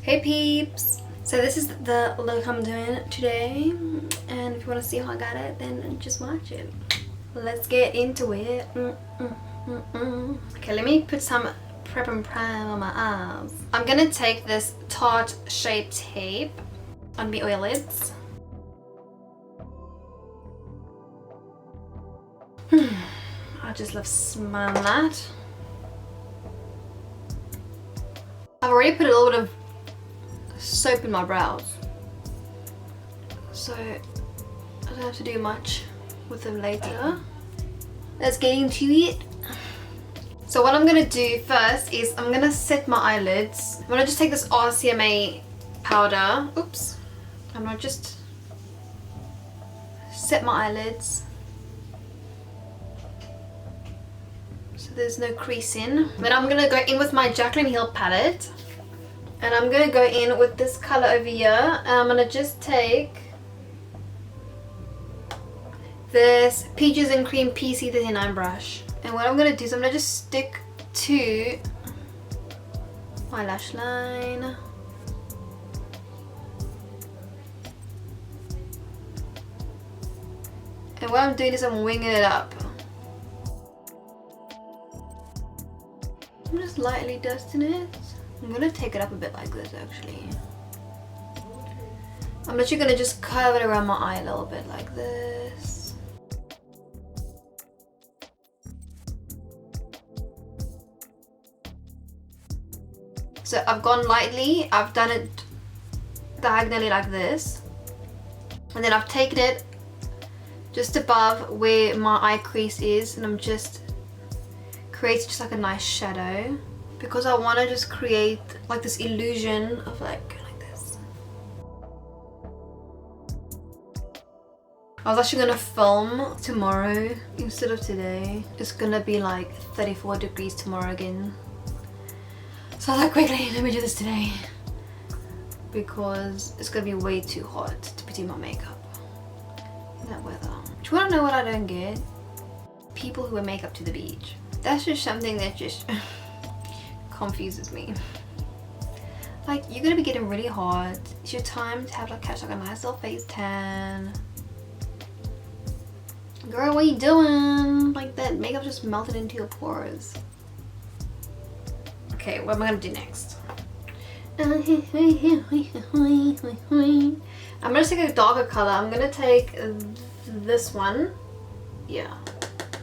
Hey peeps! So this is the look I'm doing today, and if you want to see how I got it, then just watch it. Let's get into it. Okay, let me put some prep and prime on my eyes. I'm gonna take this Tarte shape tape on my eyelids. I just love smelling that. I've already put a little bit of soap in my brows, so I don't have to do much with them later. Let's get into it. So what I'm gonna do first is I'm gonna set my eyelids. I'm gonna just take this RCMA powder. Oops. I'm gonna just set my eyelids so there's no creasing. Then I'm gonna go in with my Jaclyn Heel palette. And I'm going to go in with this color over here, and I'm going to just take this Peaches and Cream PC39 brush. And what I'm going to do is I'm going to just stick to my lash line. And what I'm doing is I'm winging it up. I'm just lightly dusting it. I'm gonna take it up a bit like this actually. I'm literally gonna just curve it around my eye a little bit like this. So I've gone lightly, I've done it diagonally like this. And then I've taken it just above where my eye crease is, and I'm just creating just like a nice shadow. Because I want to just create like this illusion of like this. I was actually going to film tomorrow instead of today. It's going to be like 34 degrees tomorrow again. So I was like, quickly, let me do this today. Because it's going to be way too hot to be doing my makeup in that weather. Do you want to know what I don't get? People who wear makeup to the beach. That's just something that just confuses me. Like, you're gonna be getting really hot. It's your time to have like catch like a nice little face tan. Girl, what are you doing? Like, that makeup just melted into your pores. Okay, what am I gonna do next? I'm gonna take a darker color. I'm gonna take this one. Yeah.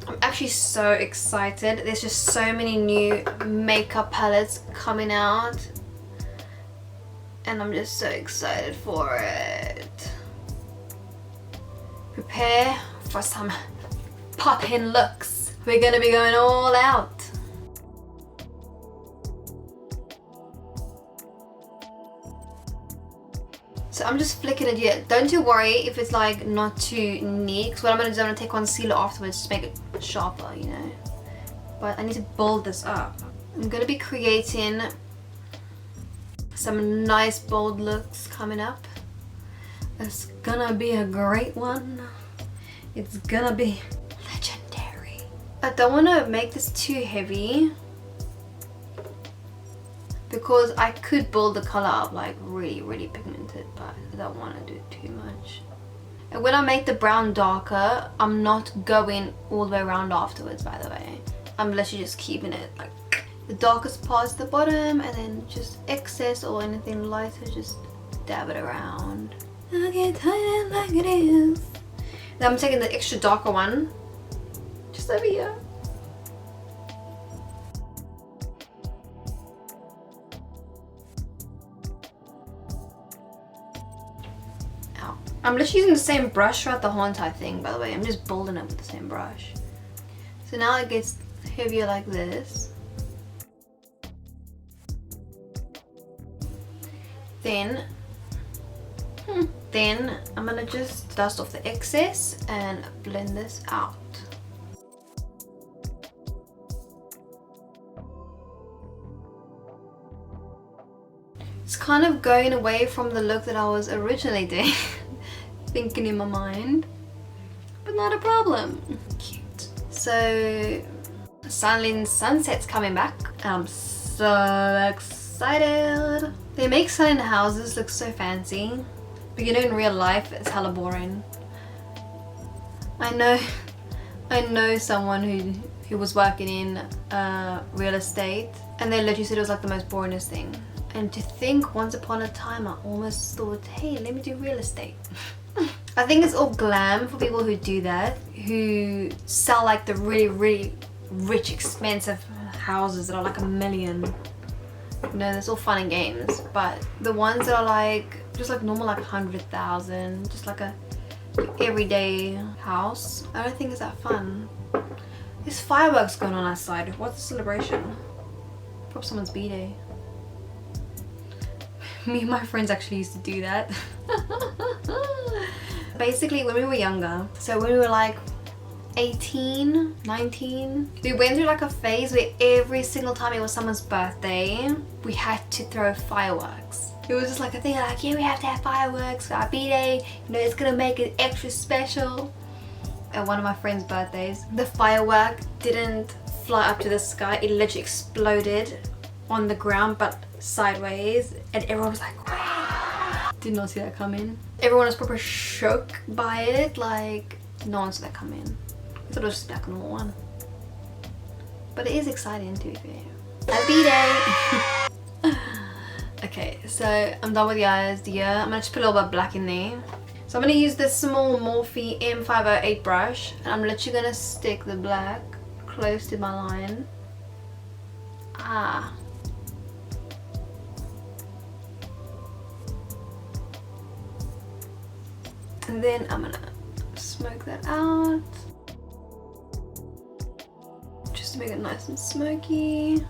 I'm actually so excited. There's just so many new makeup palettes coming out. And I'm just so excited for it. Prepare for some pop-in looks. We're gonna be going all out. So I'm just flicking it here. Don't you worry if it's like not too neat, because what I'm going to do is I'm going to take concealer afterwards to make it sharper, you know. But I need to build this up. I'm going to be creating some nice bold looks coming up. It's going to be a great one. It's going to be legendary. I don't want to make this too heavy, because I could build the color up like really pigmented, but I don't want to do too much. And when I make the brown darker, I'm not going all the way around afterwards, by the way. I'm literally just keeping it like the darkest parts at the bottom, and then just excess or anything lighter, just dab it around. I get tired like it is. Then I'm taking the extra darker one, just over here. I'm literally using the same brush throughout the whole entire thing, by the way. I'm just building it with the same brush. So now it gets heavier like this. Then I'm gonna just dust off the excess and blend this out. It's kind of going away from the look that I was originally doing. Thinking in my mind, but not a problem. Cute. So Sunset's coming back, and I'm so excited. excited. They make selling houses look so fancy, but you know in real life it's hella boring. I know someone who was working in real estate, and they literally said it was like the most boringest thing. And to think, once upon a time I almost thought, hey, let me do real estate. I think it's all glam for people who do that, who sell like the really, really rich, expensive houses that are like $1 million. You know, it's all fun and games, but the ones that are like just like normal, like 100,000, just like a everyday house, I don't think it's that fun. There's fireworks going on outside. What's the celebration? Probably someone's b-day. Me and my friends actually used to do that. Basically, when we were younger, so when we were like 18, 19, we went through like a phase where every single time it was someone's birthday, we had to throw fireworks. It was just like a thing like, yeah, we have to have fireworks for our b-day, you know, it's gonna make it extra special. At one of my friend's birthdays, the firework didn't fly up to the sky, it literally exploded on the ground but sideways, and everyone was like, wow. Did not see that coming. Everyone was proper shook by it, like no one saw that coming. I thought it was just like a normal one. But it is exciting to be fair. Happy day! Okay, so I'm done with the eyes, I'm gonna just put a little bit of black in there. So I'm gonna use this small Morphe M508 brush, and I'm literally gonna stick the black close to my line. And then I'm gonna smoke that out, just to make it nice and smoky.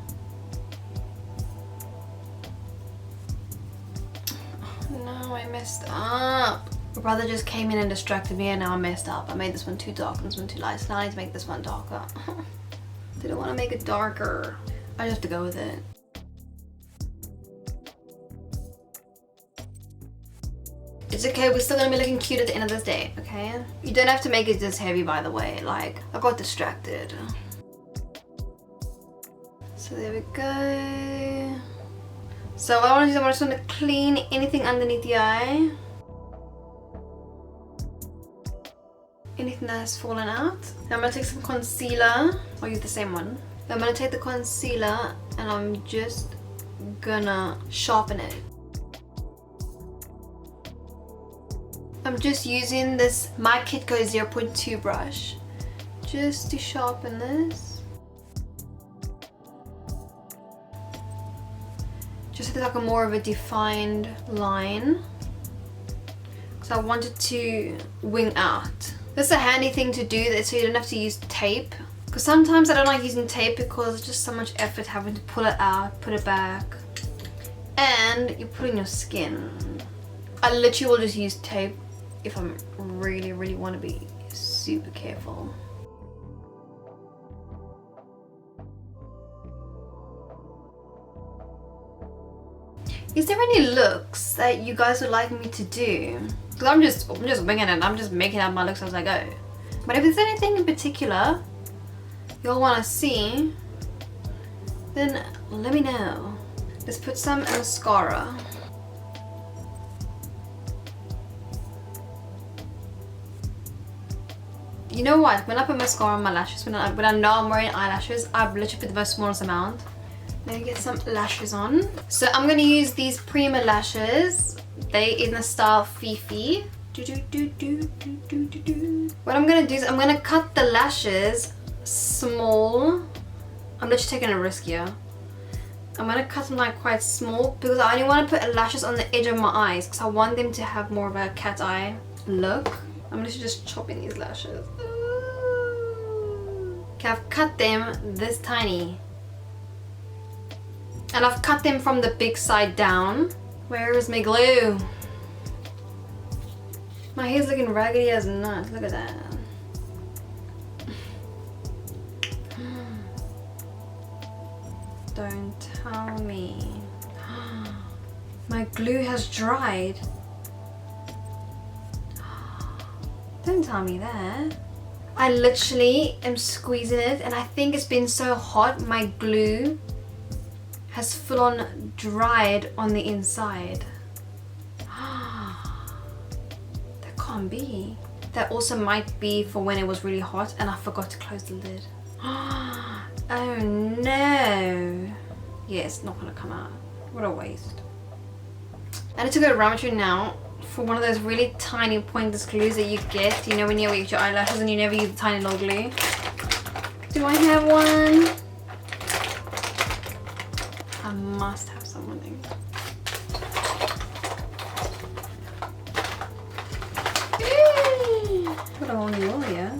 No, I messed up. My brother just came in and distracted me, and now I messed up. I made this one too dark and this one too light, so now I need to make this one darker. Didn't want to make it darker. I just have to go with it. It's okay, we're still gonna be looking cute at the end of this day, okay? You don't have to make it this heavy, by the way. Like, I got distracted. So there we go. So what I want to do is I just want to clean anything underneath the eye. Anything that has fallen out. Now I'm going to take some concealer. I'll use the same one. I'm going to take the concealer and I'm just gonna sharpen it. I'm just using this My Kitco 0.2 brush just to sharpen this. Just so there's like a more of a defined line. Because I want it to wing out. This is a handy thing to do so you don't have to use tape. Because sometimes I don't like using tape because it's just so much effort having to pull it out, put it back. And you put it in your skin. I literally will just use tape if I really, really want to be super careful. Is there any looks that you guys would like me to do? Because I'm just winging it. I'm just making up my looks as I go. But if there's anything in particular you'll want to see, then let me know. Let's put some mascara. You know what? When I put mascara on my lashes, when I know I'm wearing eyelashes, I literally put the most smallest amount. Let me get some lashes on. So I'm going to use these Prima lashes. They in the style Fifi. What I'm going to do is I'm going to cut the lashes small. I'm literally taking a risk here. I'm going to cut them like quite small because I only want to put lashes on the edge of my eyes because I want them to have more of a cat eye look. I'm literally just chopping these lashes. Okay, I've cut them this tiny. And I've cut them from the big side down. Where is my glue? My hair's looking raggedy as nuts. Look at that. Don't tell me. My glue has dried. Don't tell me that. I literally am squeezing it and I think it's been so hot my glue has full on dried on the inside. That can't be. That also might be for when it was really hot and I forgot to close the lid. Oh no. Yeah, it's not gonna come out. What a waste. I need to go to Ramatry now for one of those really tiny pointless glues that you get, you know, when you get your eyelashes and you never use the tiny little glue. Do I have one? I must have something. What a whole new wall, yeah.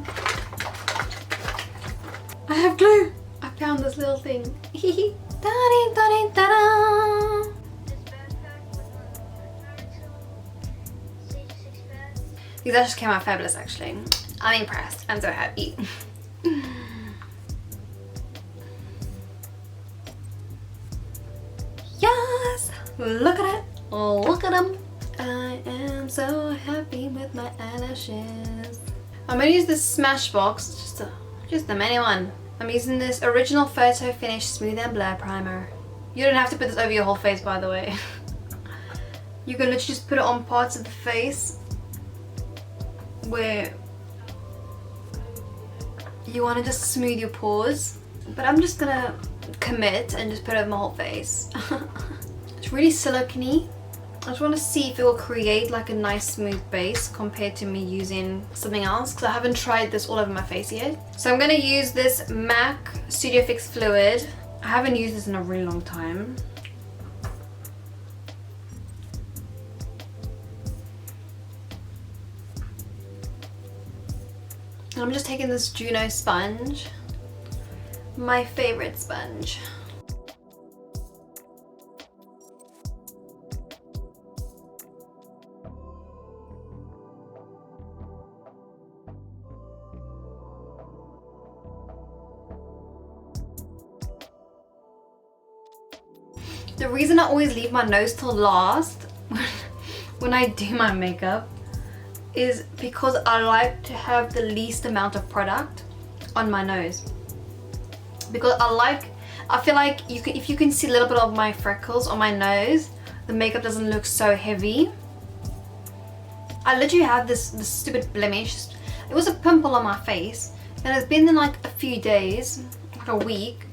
I have glue. I found this little thing. Da-dee-da-dee-da-da. These lashes came out fabulous actually. I'm impressed. I'm so happy. Yes! Look at it. Look at them. I am so happy with my eyelashes. I'm gonna use this Smashbox, just the mini one. I'm using this Original Photo Finish Smooth and Blur Primer. You don't have to put this over your whole face, by the way. You can literally just put it on parts of the face where you want to just smooth your pores. But I'm just gonna commit and just put it over my whole face. It's really silicone-y. I just want to see if it will create like a nice smooth base compared to me using something else, because I haven't tried this all over my face yet. So I'm going to use this MAC Studio Fix Fluid. I haven't used this in a really long time. And I'm just taking this Juno sponge, my favorite sponge. The reason I always leave my nose till last when I do my makeup is because I like to have the least amount of product on my nose. Because I feel like if you can see a little bit of my freckles on my nose, the makeup doesn't look so heavy. I literally have this stupid blemish. It was a pimple on my face and it's been in like a few days, like a week.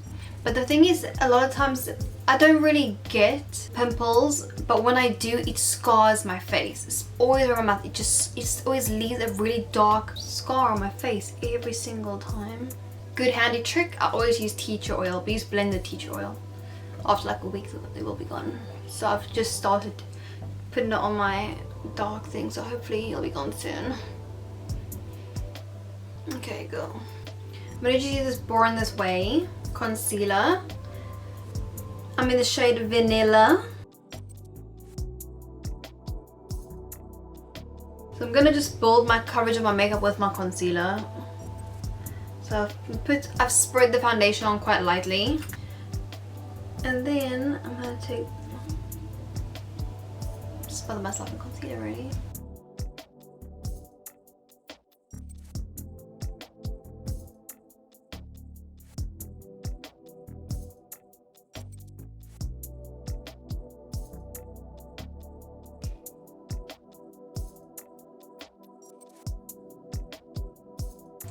But the thing is, a lot of times I don't really get pimples, but when I do, it scars my face. It's always around my mouth. It always leaves a really dark scar on my face every single time. Good handy trick, I always use tea tree oil, but use blended tea tree oil. After like a week, it will be gone. So I've just started putting it on my dark thing, so hopefully it'll be gone soon. Okay, go. I'm gonna just use this Born This Way concealer. I'm in the shade Vanilla. So I'm gonna just build my coverage of my makeup with my concealer. So I've spread the foundation on quite lightly. And then I'm gonna smother myself in concealer already.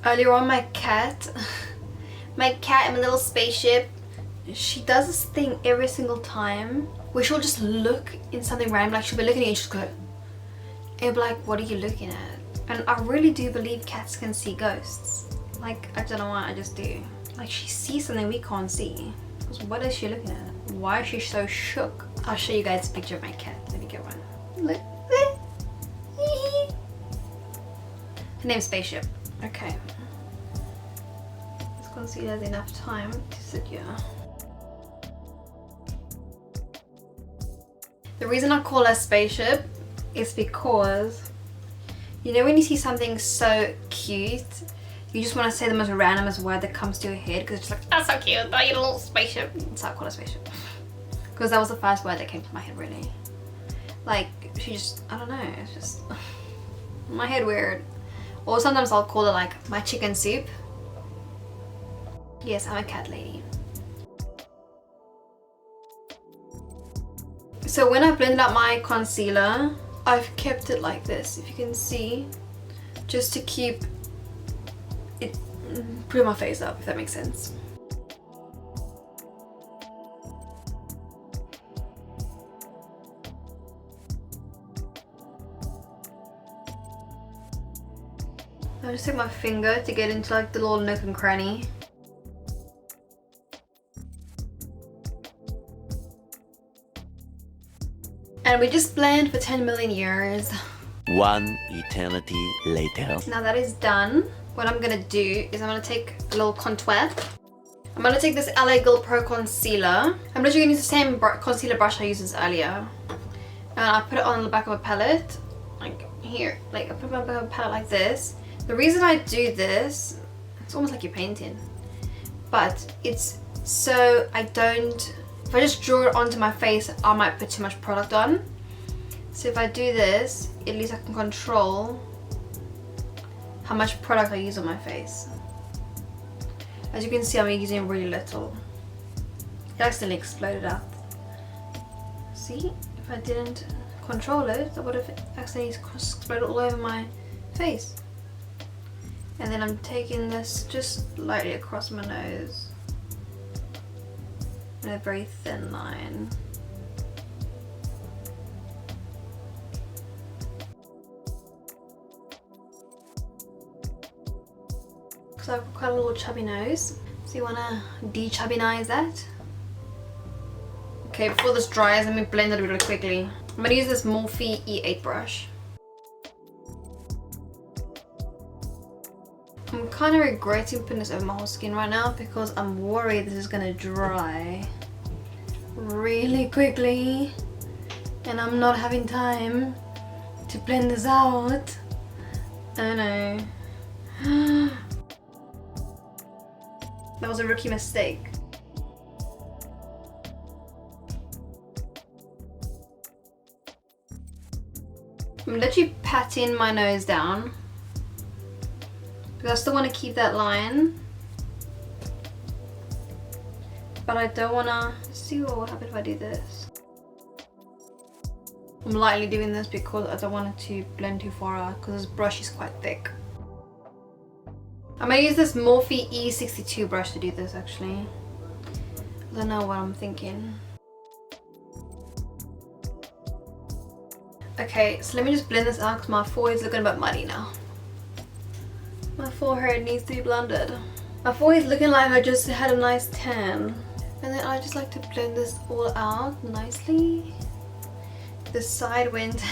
Earlier on, my cat in my little spaceship, she does this thing every single time where she'll just look in something random, like she'll be looking at you and just go, and you'll be like, what are you looking at? And I really do believe cats can see ghosts. Like, I don't know why, I just do. Like, she sees something we can't see. Because what is she looking at? Why is she so shook? I'll show you guys a picture of my cat. Let me get one. Look. Her name's Spaceship. Okay. This concealer has enough time to sit here. The reason I call her Spaceship is because, you know when you see something so cute, you just want to say the most randomest word that comes to your head because it's just like, that's so cute, oh, you little spaceship. So I call her Spaceship. Because that was the first word that came to my head, really. Like, she just, I don't know, it's just, my head weird. Or sometimes I'll call her like my chicken soup. Yes, I'm a cat lady. So when I blended out my concealer, I've kept it like this, if you can see, just to keep it, put my face up, if that makes sense. I just take my finger to get into like the little nook and cranny. And we just blend for 10 million years. One eternity later. Now that is done, what I'm gonna do is I'm gonna take a little contour. I'm gonna take this LA Girl Pro Concealer. I'm literally gonna use the same concealer brush I used as earlier. And I put it on the back of a palette, like here. Like I put it on the back of a palette like this. The reason I do this, it's almost like you're painting, but it's so I don't, if I just draw it onto my face, I might put too much product on. So if I do this, at least I can control how much product I use on my face. As you can see, I'm using really little. It accidentally exploded out. See, if I didn't control it, I would have accidentally exploded all over my face. And then I'm taking this just lightly across my nose in a very thin line. Because I've got quite a little chubby nose, so you want to de-chubbinize that. Okay, before this dries, let me blend it really quickly. I'm going to use this Morphe E8 brush. I'm kind of regretting putting this over my whole skin right now because I'm worried this is going to dry really quickly and I'm not having time to blend this out. Oh no. That was a rookie mistake. I'm literally patting my nose down because I still want to keep that line, but I don't want to see what will happen if I do this. I'm lightly doing this because I don't want it to blend too far out because this brush is quite thick. I'm going to use this Morphe E62 brush to do this actually. I don't know what I'm thinking. Okay, so let me just blend this out because my forehead's looking a bit muddy now. My forehead needs to be blended. My forehead's looking like I just had a nice tan. And then I just like to blend this all out nicely. This side went.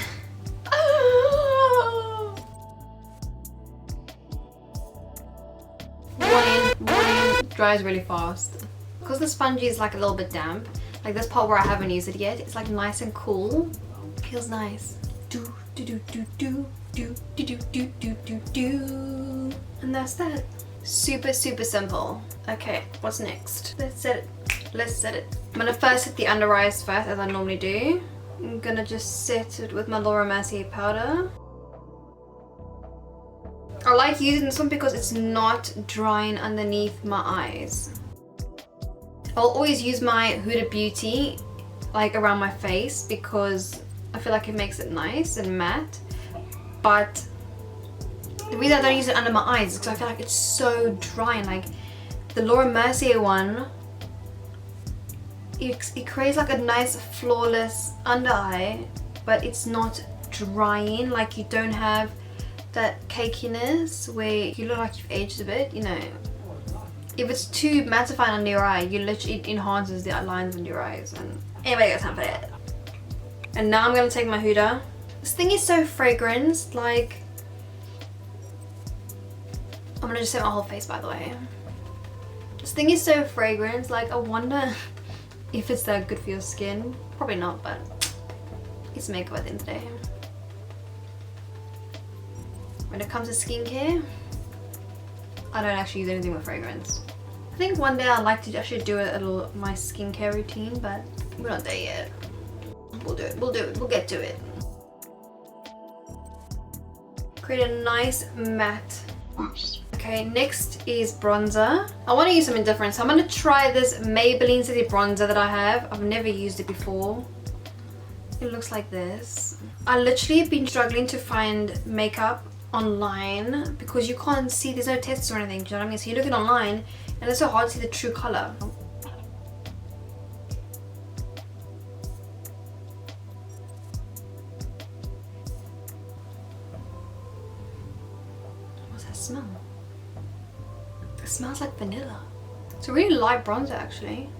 Warning, dries really fast. Because the spongy is like a little bit damp, like this part where I haven't used it yet, it's like nice and cool. Feels nice. Do do do do do do do do do do do do. And that's that. Super simple. Okay, what's next? Let's set it. I'm gonna first hit the under eyes first, as I normally do. I'm gonna just set it with my Laura Mercier powder. I like using this one because it's not drying underneath my eyes. I'll always use my Huda Beauty like around my face because I feel like it makes it nice and matte. But the reason I don't use it under my eyes is because I feel like it's so dry. Like the Laura Mercier one, it creates like a nice flawless under eye, but it's not drying. Like you don't have that cakiness where you look like you've aged a bit, you know. If it's too mattifying under your eye, it enhances the lines under your eyes. And anybody got time for that. And now I'm gonna take my Huda. This thing is so fragrant, like I'm gonna just set my whole face, by the way. This thing is so fragrant, like I wonder if it's that good for your skin. Probably not, but it's makeup at the end of the day. When it comes to skincare, I don't actually use anything with fragrance. I think one day I'd like to actually do my skincare routine, but we're not there yet. We'll do it, we'll get to it. Create a nice matte. Okay, next is bronzer. I want to use something different, so I'm going to try this Maybelline City bronzer that I have. I've never used it before. it looks like this. I literally have been struggling to find makeup online because you can't see, there's no tests or anything, do you know what I mean? So you're looking online and it's so hard to see the true color. What's that smell? It smells like vanilla. It's a really light bronzer actually.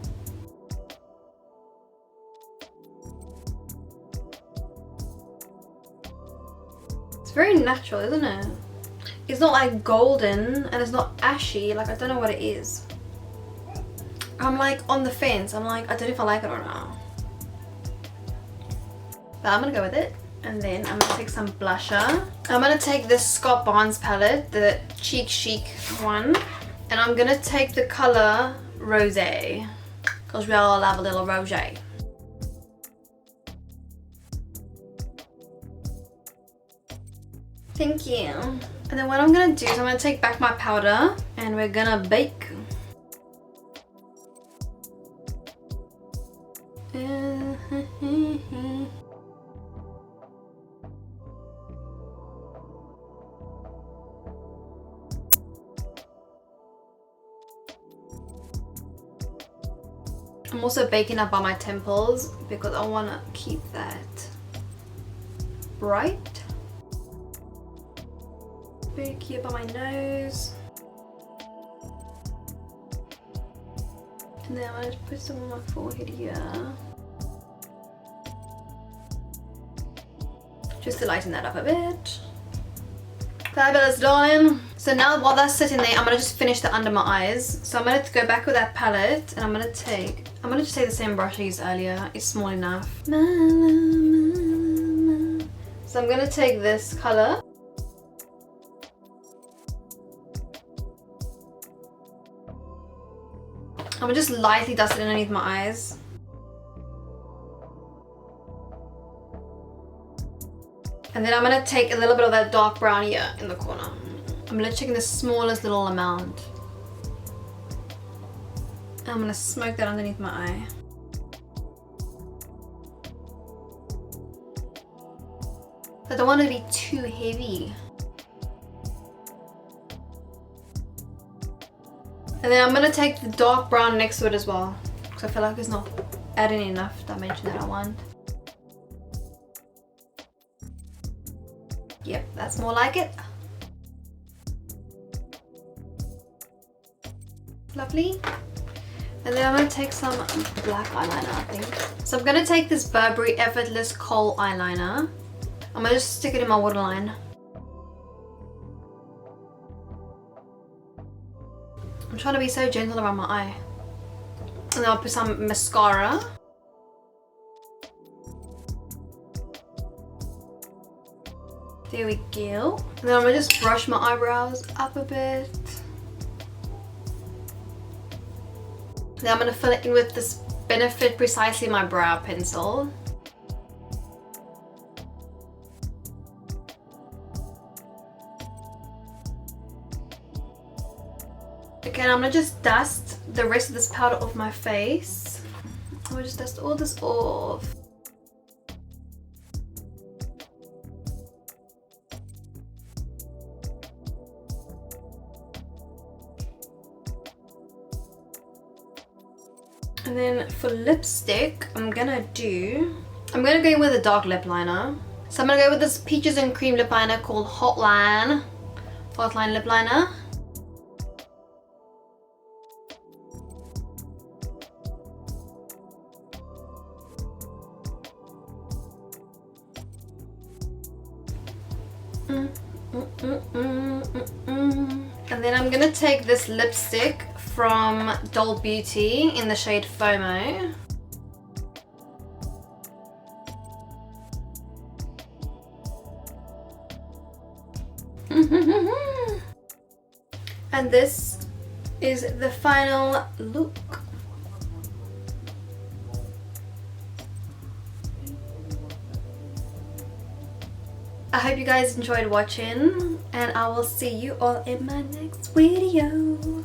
It's very natural, isn't it? It's not like golden and it's not ashy, like I don't know what it is. I'm like on the fence. I'm like, I don't know if I like it or not. But I'm gonna go with it. And then I'm gonna take some blusher. I'm gonna take this Scott Barnes palette, the Cheek Chic one. And I'm gonna take the color Rosé, because we all love a little rosé. Thank you. And then what I'm gonna do is I'm gonna take back my powder and we're gonna bake. I'm also baking up by my temples because I want to keep that bright. Bake here by my nose. And then I'm going to put some on my forehead here. Just to lighten that up a bit. Fabulous, darling. So now while that's sitting there, I'm going to just finish the under my eyes. So I'm going to go back with that palette and I'm going to just take the same brush I used earlier. It's small enough. So I'm going to take this color. I'm going to just lightly dust it underneath my eyes. And then I'm going to take a little bit of that dark brown here in the corner. I'm literally taking the smallest little amount. And I'm going to smoke that underneath my eye. I don't want it to be too heavy. And then I'm going to take the dark brown next to it as well, because I feel like it's not adding enough dimension that I want. Yep, that's more like it. Lovely. And then I'm going to take some black eyeliner, I think. So I'm going to take this Burberry Effortless Kohl eyeliner. I'm going to just stick it in my waterline. I'm trying to be so gentle around my eye. And then I'll put some mascara. There we go. And then I'm going to just brush my eyebrows up a bit. Then I'm going to fill it in with this Benefit Precisely My Brow pencil. Okay, and I'm going to just dust the rest of this powder off my face. I'm going to just dust all this off. And then for lipstick, I'm gonna go in with a dark lip liner. So I'm gonna go with this Peaches and Cream lip liner called Hotline lip liner. And then I'm gonna take this lipstick from Doll Beauty in the shade Fomo. And this is the final look. I hope you guys enjoyed watching, and I will see you all in my next video.